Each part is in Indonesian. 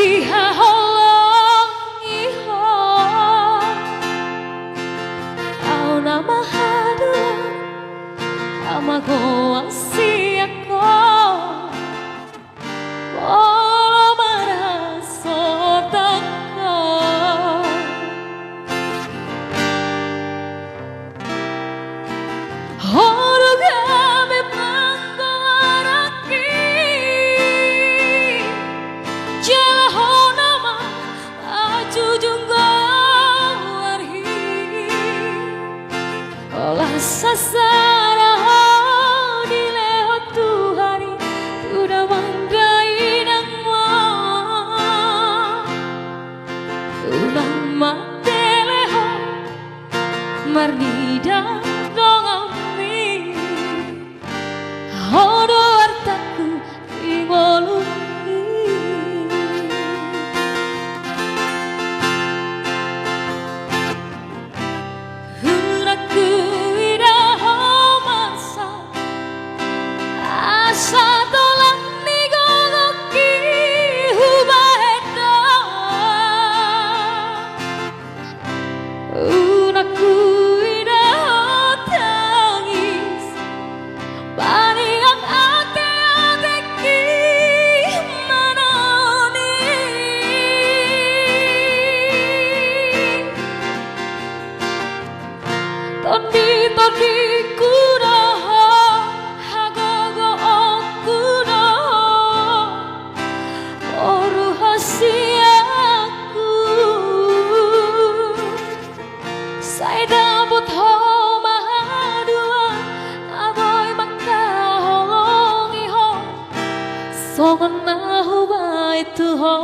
Iha holong iho au nama hadu amago asiako bolo marasotako horugame pango araki jalahonama ajujunggo arhi olah sasara dileho tuhari udah mandai nangwa udah mateleho marnida dongami hodo artaku ingolu Todi kuroho hagogo okuroho oru hasiaku saida butho mahadua aboy makaholongi ho sogna hubai tuho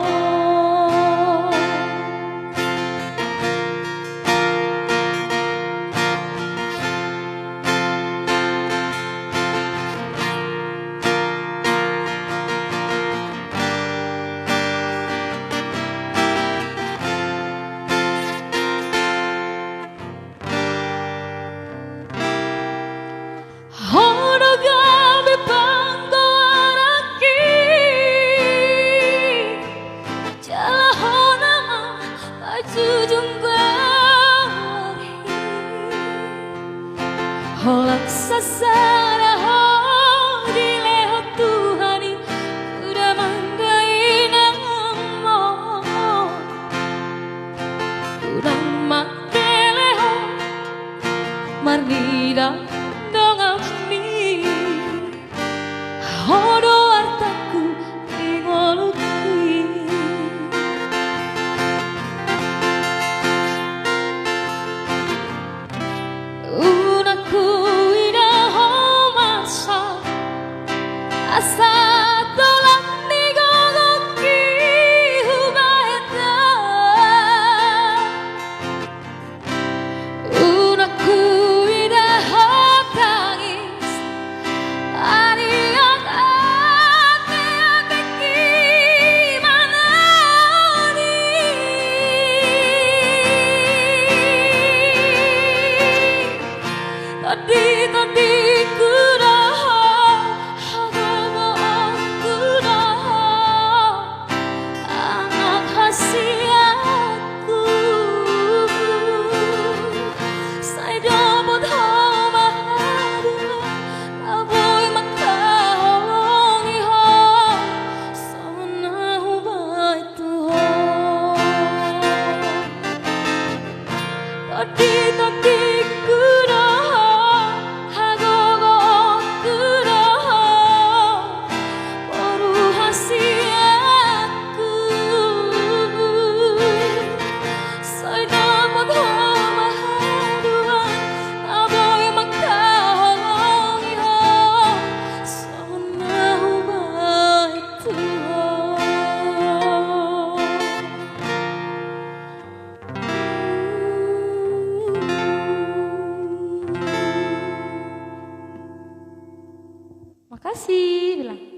holak sasara ho dileho tuhani udah mandai namo udah mateleho marnida dongami hodo artaku ingoluki asa tolak nigogoki hubaeta unaku ida hotangis ariak ate ateki manani tadi kuroho Tadi kuroho hagogo kuroho boru hasiaku saida modho mahadua aboy makaholongi ho sona hubai tuho makasih bilang.